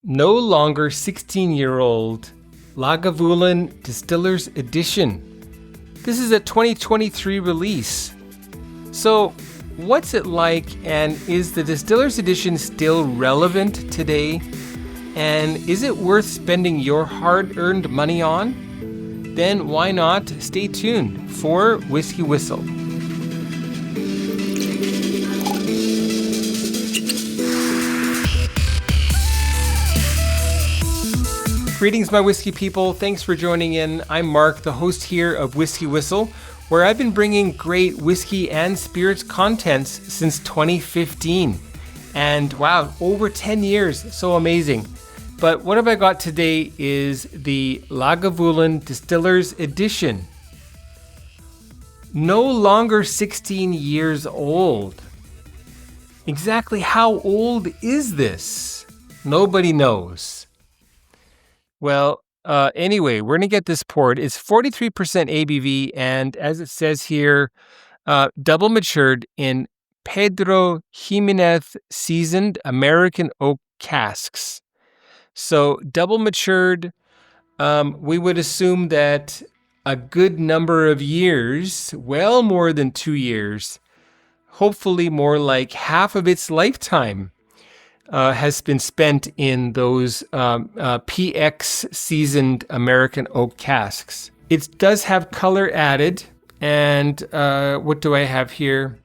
No longer 16-year-old Lagavulin Distillers Edition. This is a 2023 release. So, what's it like, and is the Distillers Edition still relevant today? And is it worth spending your hard-earned money on? Then why not stay tuned for Whisky Whistle. Greetings, my whiskey people. Thanks for joining in. I'm Mark, the host here of Whisky Whistle, where I've been bringing great whiskey and spirits contents since 2015. And wow, over 10 years. So amazing. But what have I got today is the Lagavulin Distillers Edition. No longer 16 years old. Exactly how old is this? Nobody knows. Well, anyway, we're going to get this poured. It's 43% ABV, and as it says here, double matured in Pedro Ximénez seasoned American oak casks. So double matured, we would assume that a good number of years, well more than 2 years, hopefully more like half of its lifetime, has been spent in those PX seasoned American oak casks. It does have color added, and what do I have here?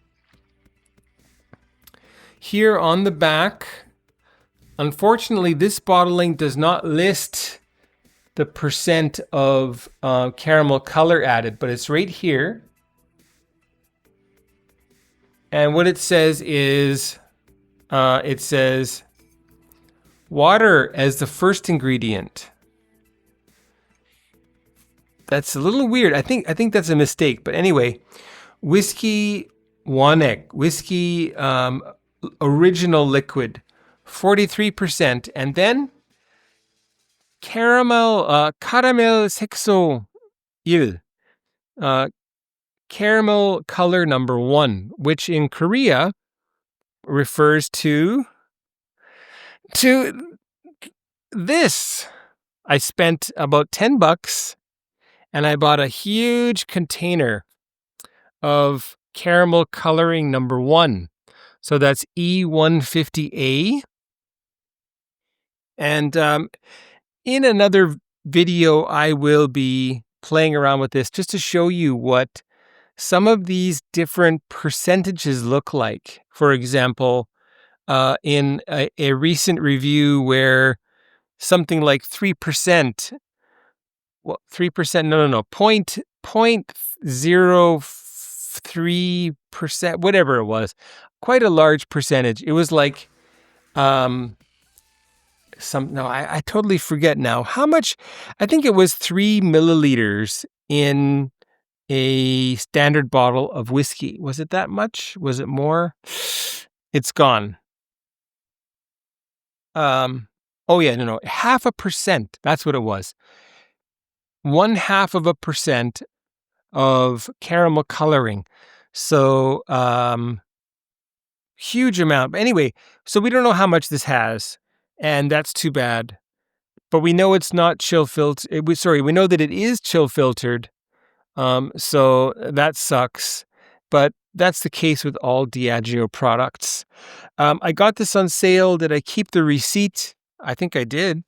Here on the back, unfortunately, this bottling does not list the percent of caramel color added, but it's right here. And what it says is, it says water as the first ingredient. That's a little weird. I think that's a mistake. But anyway, whiskey whiskey original liquid, 43%, and then caramel sexo il, caramel color number 1, which in Korea refers to this. I spent about $10 and I bought a huge container of caramel coloring number 1. So that's E-150A. And in another video, I will be playing around with this just to show you what some of these different percentages look like. For example, in a recent review where something like 3%, well, 3%, no, 0.03%, whatever it was, quite a large percentage. It was like, I totally forget now how much. I think it was 3 milliliters in a standard bottle of whiskey. Was it that much? Was it more? It's gone. No, 0.5%. That's what it was. 0.5% of caramel coloring. So, huge amount. But anyway, so we don't know how much this has, and that's too bad. But we know it's not chill filtered. We know that it is chill filtered. So that sucks, but that's the case with all Diageo products. I got this on sale. Did I keep the receipt? I think I did.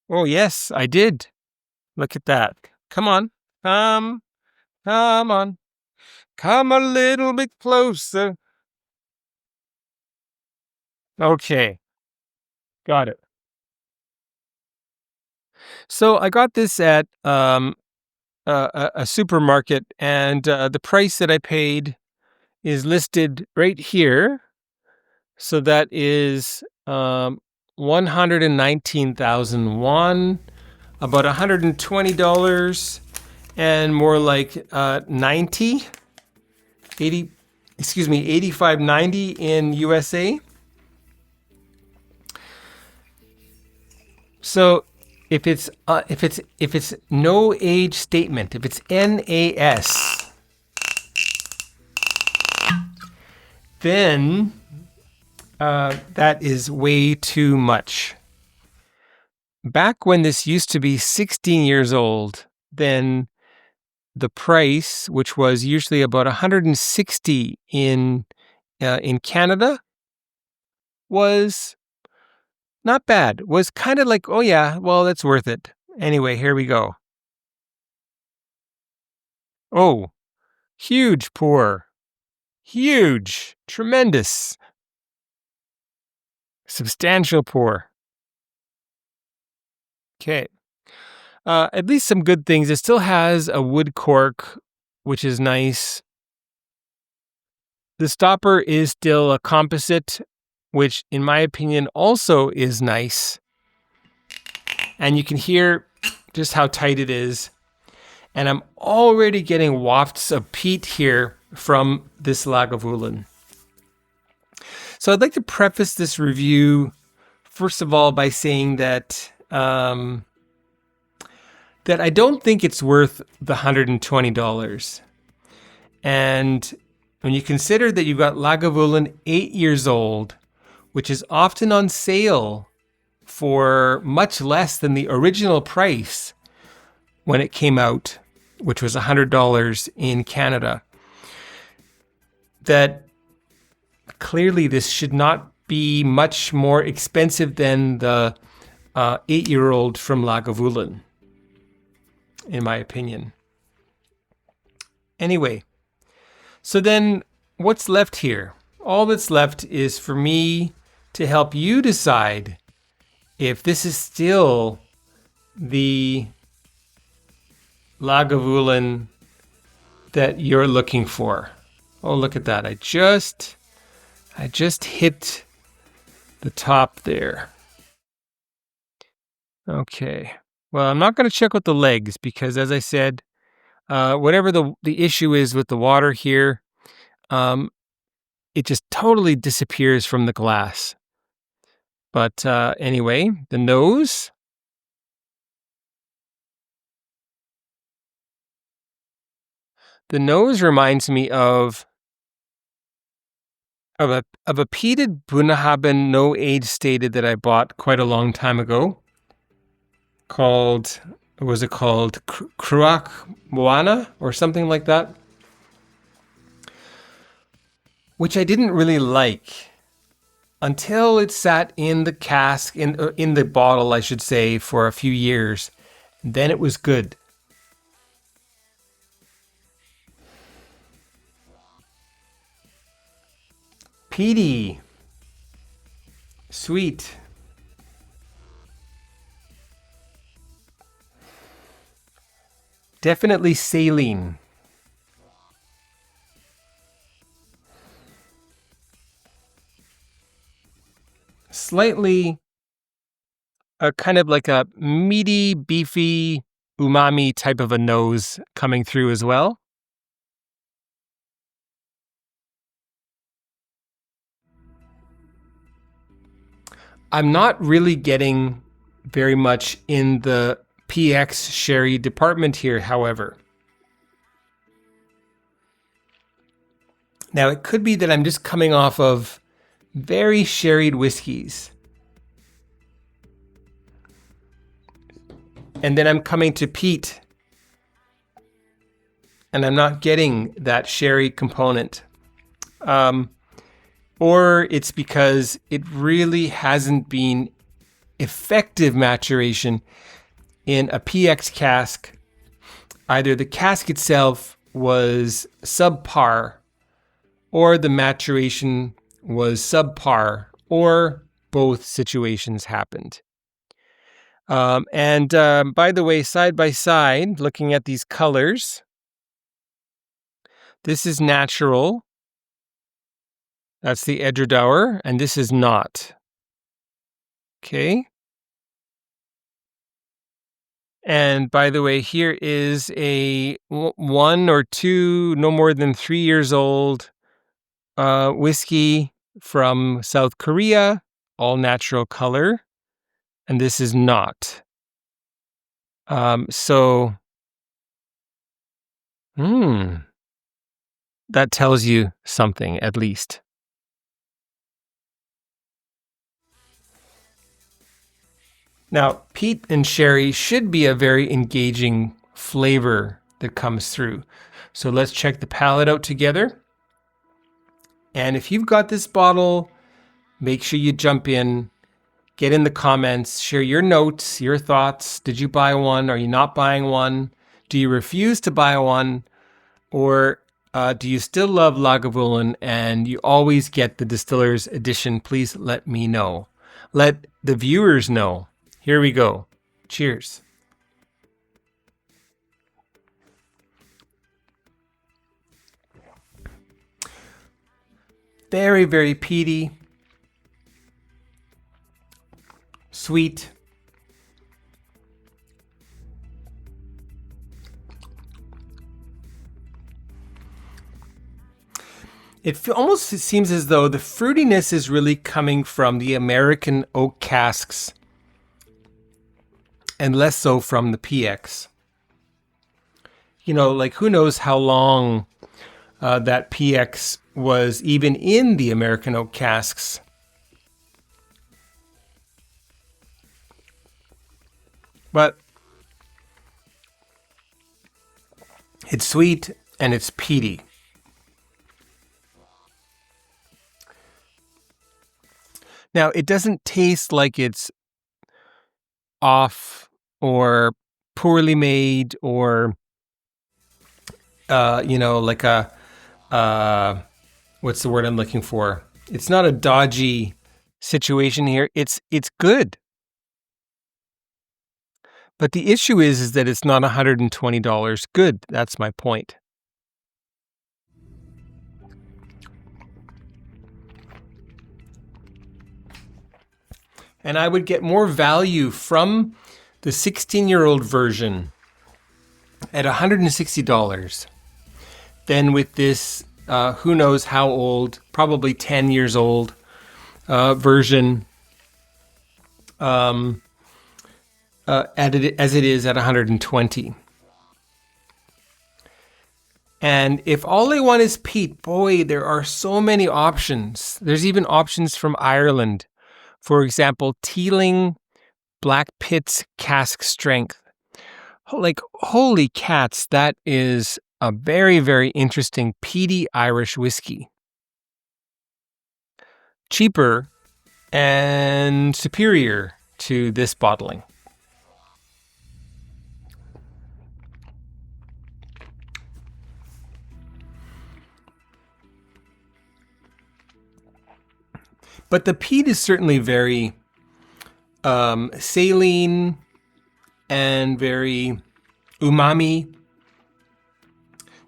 Oh, yes, I did. Look at that. Come on. Come on. Come a little bit closer. Okay. Got it. So I got this at a supermarket, and the price that I paid is listed right here. So that is 119,000 won, about $120, and more like 85.90 in USA. So if it's no age statement, if it's NAS, then that is way too much. back when this used to be 16 years old, then the price, which was usually about 160 in Canada, was not bad. Was kind of like, oh yeah, well, that's worth it. Anyway, here we go. Oh, huge pour. Huge. Tremendous. Substantial pour. Okay. At least some good things. It still has a wood cork, which is nice. The stopper is still a composite, which in my opinion also is nice. And you can hear just how tight it is. And I'm already getting wafts of peat here from this Lagavulin. So I'd like to preface this review, first of all, by saying that that I don't think it's worth the $120. And when you consider that you've got Lagavulin 8 years old, which is often on sale for much less than the original price when it came out, which was $100 in Canada, that clearly this should not be much more expensive than the 8-year-old from Lagavulin, in my opinion. Anyway, so then what's left here? All that's left is for me to help you decide if this is still the Lagavulin that you're looking for. Oh, look at that. I just hit the top there. Okay. Well, I'm not going to check with the legs because, as I said, whatever the issue is with the water here, it just totally disappears from the glass. But anyway, the nose. The nose reminds me of a peated Bunnahabhain no age stated that I bought quite a long time ago. Was it called Cruach Moana or something like that? Which I didn't really like until it sat in the cask, in the bottle, I should say, for a few years. Then it was good. Peaty. Sweet. Definitely saline. Slightly kind of like a meaty, beefy, umami type of a nose coming through as well. I'm not really getting very much in the PX sherry department here, however. Now, it could be that I'm just coming off of very sherried whiskeys. And then I'm coming to peat. And I'm not getting that sherry component. Or it's because it really hasn't been effective maturation in a PX cask. Either the cask itself was subpar, or the maturation was subpar, or both situations happened. By the way, side by side, looking at these colors, this is natural. That's the Edredauer, and this is not. Okay. And by the way, here is a 1 or 2, no more than 3 years old whiskey from South Korea, all natural color, and this is not. So, that tells you something, at least. Now, peat and sherry should be a very engaging flavor that comes through. So let's check the palate out together. And if you've got this bottle, make sure you jump in, get in the comments, share your notes, your thoughts. Did you buy one? Are you not buying one? Do you refuse to buy one? Or do you still love Lagavulin and you always get the Distillers Edition? Please let me know. Let the viewers know. Here we go. Cheers. Very, very peaty. Sweet. It almost seems as though the fruitiness is really coming from the American oak casks and less so from the PX. You know, like who knows how long that PX was even in the American oak casks. But it's sweet and it's peaty. Now, it doesn't taste like it's off or poorly made or, like what's the word I'm looking for? It's not a dodgy situation here. It's good. But the issue is that it's not $120 good. That's my point. And I would get more value from the 16-year-old version at $160 than with this who knows how old, probably 10 years old version as it is at $120. And if all they want is peat, boy, there are so many options. There's even options from Ireland. For example, Teeling Blackpitts cask strength. Like, holy cats, that is a very, very interesting peaty Irish whiskey. Cheaper and superior to this bottling. But the peat is certainly very saline and very umami.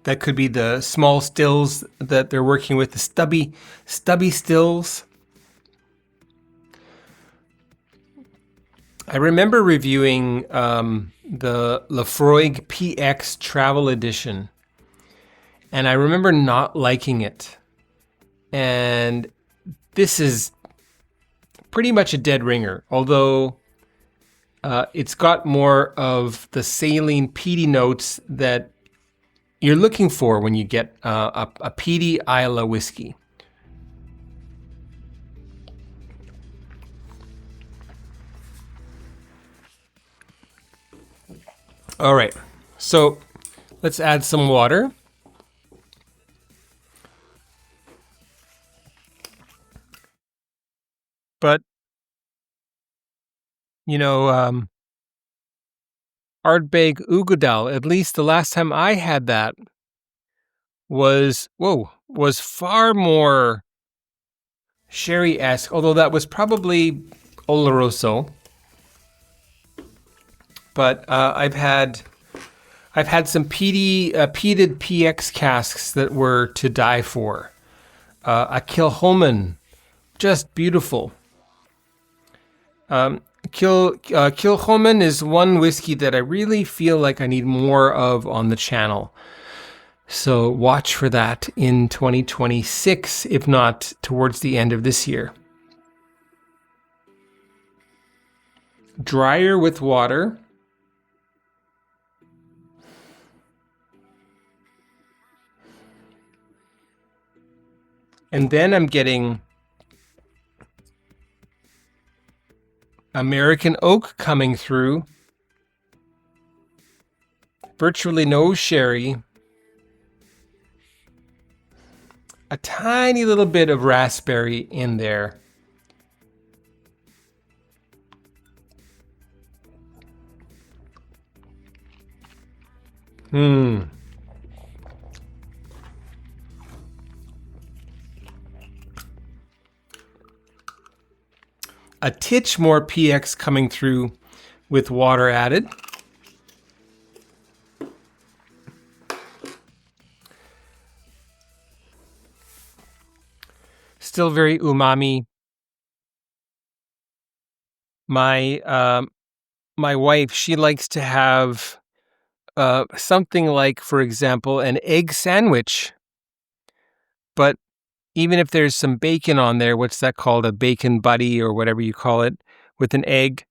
That could be the small stills that they're working with, the stubby stills. I remember reviewing the Laphroaig PX Travel Edition, and I remember not liking it. And this is pretty much a dead ringer, although it's got more of the saline peaty notes that you're looking for when you get a peaty Islay whiskey. All right, so let's add some water. But, Ardbeg Ugadal, at least the last time I had that, was far more sherry-esque, although that was probably Oloroso. But I've had some peated PX casks that were to die for. A Kilchoman, just beautiful. Kilchoman is one whiskey that I really feel like I need more of on the channel. So watch for that in 2026, if not towards the end of this year. Drier with water. And then I'm getting American oak coming through. Virtually no sherry. A tiny little bit of raspberry in there. A titch more PX coming through with water added. Still very umami. My wife, she likes to have something like, for example, an egg sandwich. But even if there's some bacon on there, what's that called? A bacon buddy or whatever you call it, with an egg,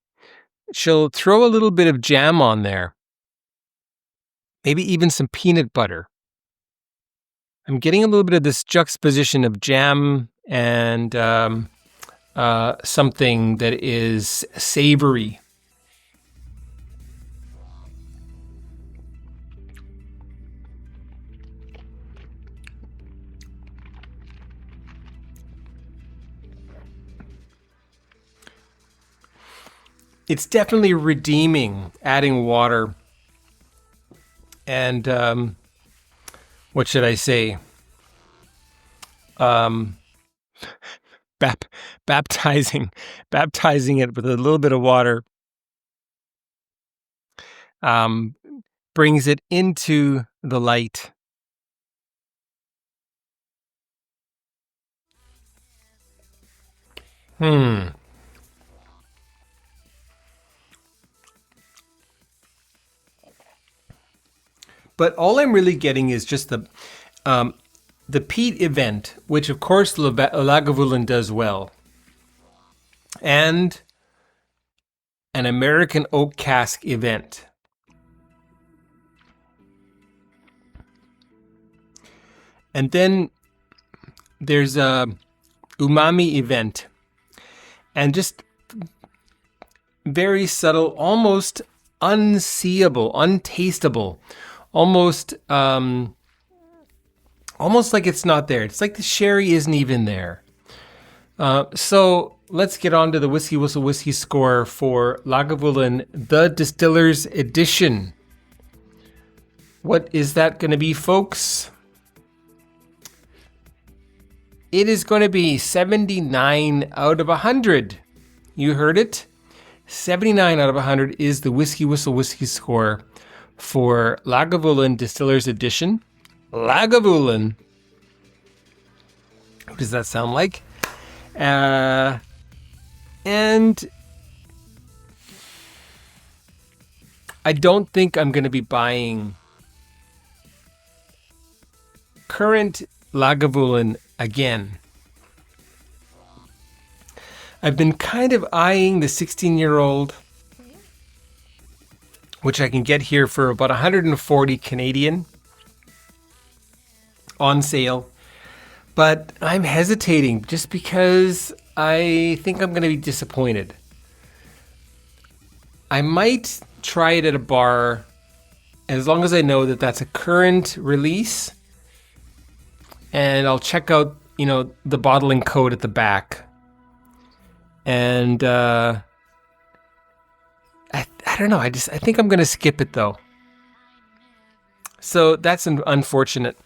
she'll throw a little bit of jam on there. Maybe even some peanut butter. I'm getting a little bit of this juxtaposition of jam and something that is savory. It's definitely redeeming, adding water. And what should I say? Baptizing it with a little bit of water brings it into the light. But all I'm really getting is just the Peat event, which of course Lagavulin does well, and an American oak cask event. And then there's a umami event, and just very subtle, almost unseeable, untastable, almost like it's not there. It's like the sherry isn't even there. So let's get on to the Whisky Whistle whiskey score for Lagavulin, the Distillers Edition. What is that going to be, folks? It is going to be 79 out of 100. You heard it. 79 out of 100 is the Whisky Whistle whiskey score for Lagavulin Distillers Edition. Lagavulin. What does that sound like? And I don't think I'm going to be buying current Lagavulin again. I've been kind of eyeing the 16-year-old, which I can get here for about 140 Canadian on sale. But I'm hesitating just because I think I'm going to be disappointed. I might try it at a bar as long as I know that that's a current release. And I'll check out, the bottling code at the back. And I don't know. I think I'm going to skip it though. So that's unfortunate.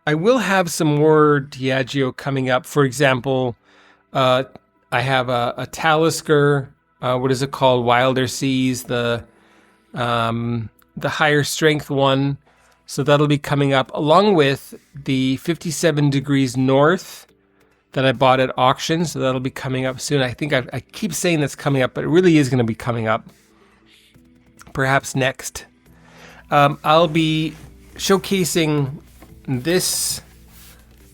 I will have some more Diageo coming up. For example, I have a Talisker. What is it called? Wilder Seas, the higher strength one. So that'll be coming up along with the 57 degrees north that I bought at auction. So that'll be coming up soon. I think I keep saying that's coming up, but it really is going to be coming up. Perhaps next. I'll be showcasing this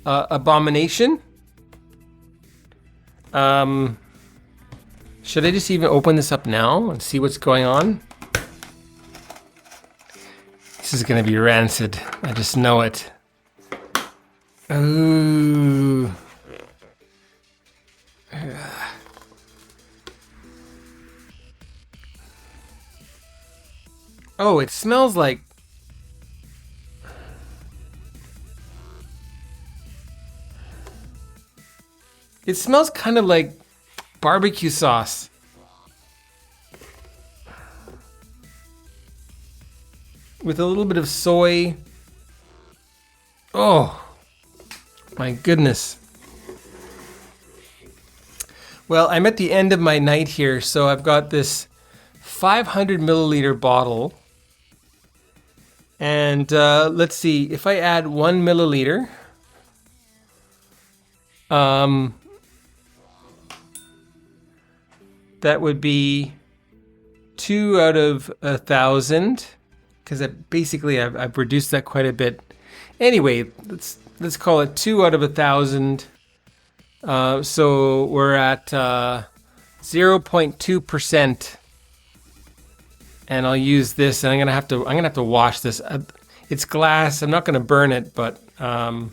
abomination. Should I just even open this up now and see what's going on? This is going to be rancid. I just know it. Ooh. Oh, it smells like... It smells kind of like barbecue sauce. With a little bit of soy. Oh, my goodness. Well, I'm at the end of my night here, so I've got this 500 milliliter bottle. And let's see, if I add 1 milliliter, that would be 2 out of 1,000, because I've reduced that quite a bit. Anyway, let's call it 2 out of 1,000. So we're at 0.2%, and I'll use this. And I'm gonna have to wash this. It's glass. I'm not gonna burn it, but let's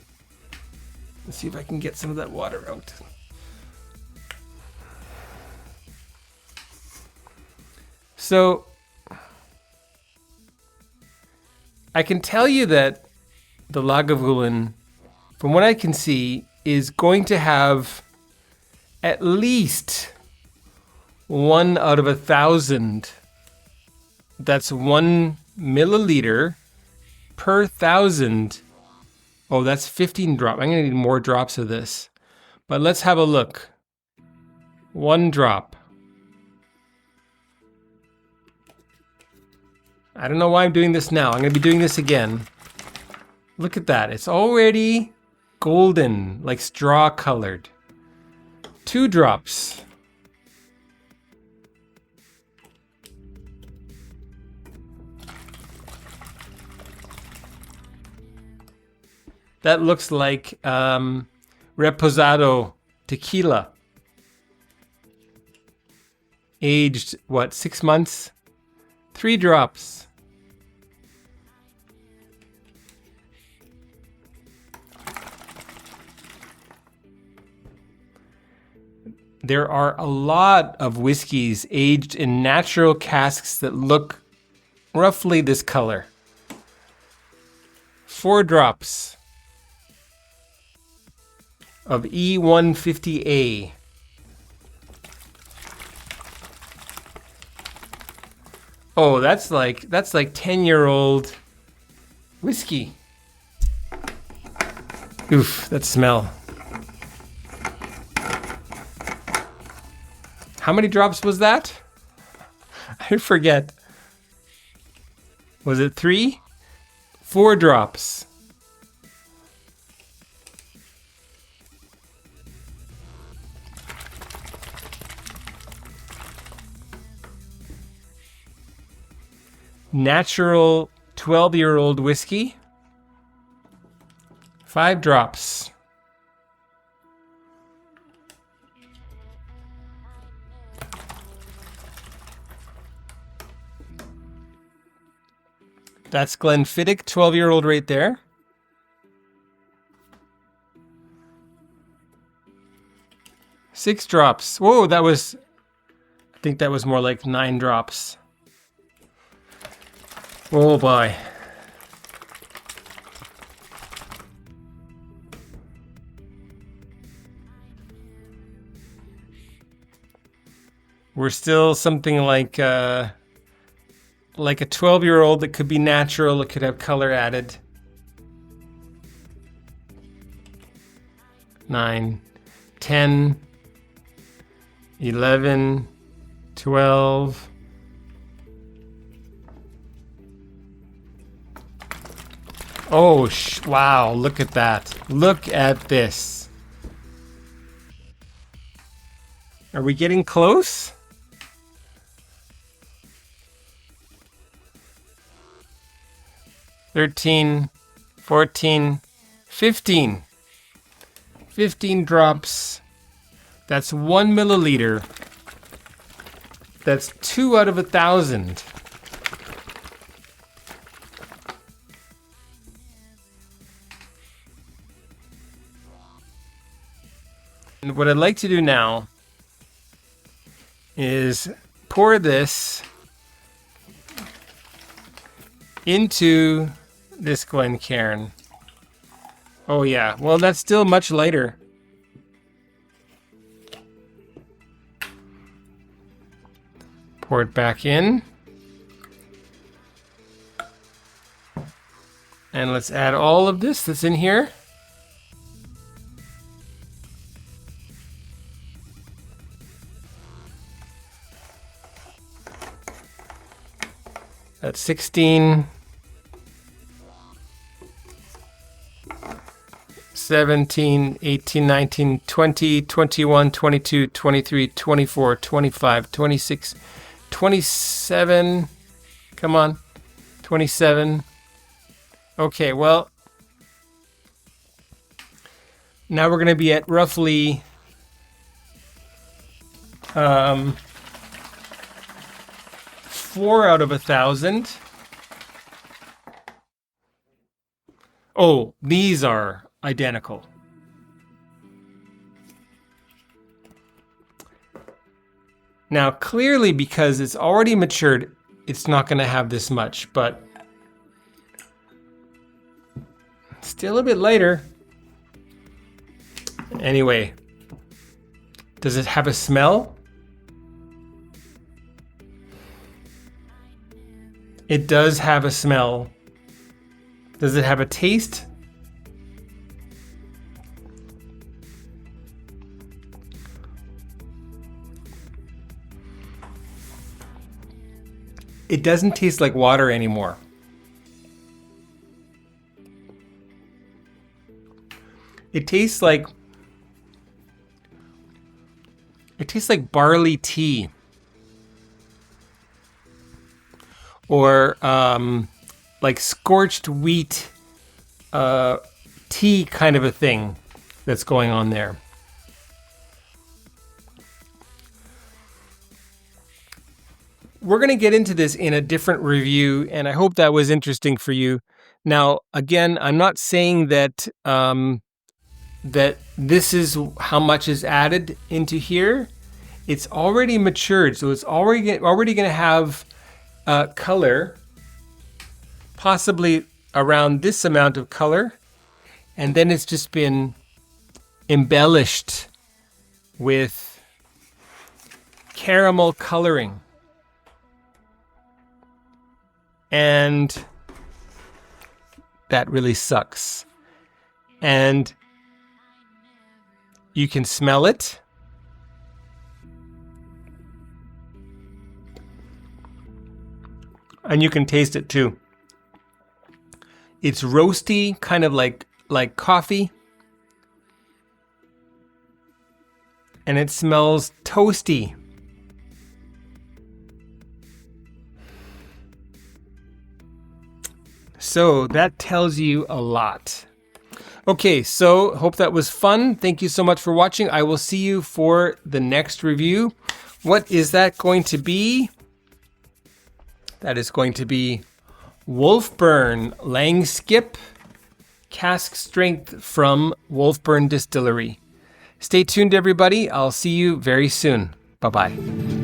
see if I can get some of that water out. So I can tell you that the Lagavulin, from what I can see, is going to have at least 1 out of 1,000. That's 1 milliliter per 1,000. Oh, that's 15 drops. I'm gonna need more drops of this. But let's have a look. 1 drop. I don't know why I'm doing this now. I'm going to be doing this again. Look at that. It's already golden, like straw colored. 2 drops. That looks like reposado tequila. Aged, what, 6 months? 3 drops. There are a lot of whiskeys aged in natural casks that look roughly this color. 4 drops of E-150A. Oh, that's like 10-year-old whiskey. Oof, that smell. How many drops was that? I forget. Was it 3? 4 drops. Natural 12-year-old whiskey. 5 drops. That's Glenfiddich, 12-year-old right there. Six drops. Whoa, I think that was more like 9 drops. Oh boy. We're still something like a 12-year-old that could be natural, it could have color added. 9, 10, 11, 12. Oh, wow, look at that. Look at this. Are we getting close? $13, $14, $15. 15 drops. That's 1 milliliter. That's 2 out of 1,000. And what I'd like to do now is pour this into this Glencairn. Oh yeah, well that's still much lighter. Pour it back in. And let's add all of this that's in here. That's 16, 17, 18, 19, 20, 21, 22, 23, 24, 25, 26, 27. Come on. 27. Okay, well, now we're going to be at roughly 4 out of 1,000. Oh, these are identical. Now, clearly, because it's already matured, it's not going to have this much, but still a bit lighter. Anyway, does it have a smell? It does have a smell. Does it have a taste? It doesn't taste like water anymore. It tastes like barley tea. Or like scorched wheat tea kind of a thing that's going on there. We're going to get into this in a different review, and I hope that was interesting for you. Now, again, I'm not saying that that this is how much is added into here. It's already matured, so it's already going to have color, possibly around this amount of color, and then it's just been embellished with caramel coloring. And that really sucks. And you can smell it. And you can taste it too. It's roasty, kind of like coffee. And it smells toasty. So that tells you a lot. Okay, so hope that was fun. Thank you so much for watching. I will see you for the next review. What is that going to be? That is going to be Wolfburn Langskip cask strength from Wolfburn Distillery. Stay tuned, everybody. I'll see you very soon. Bye-bye.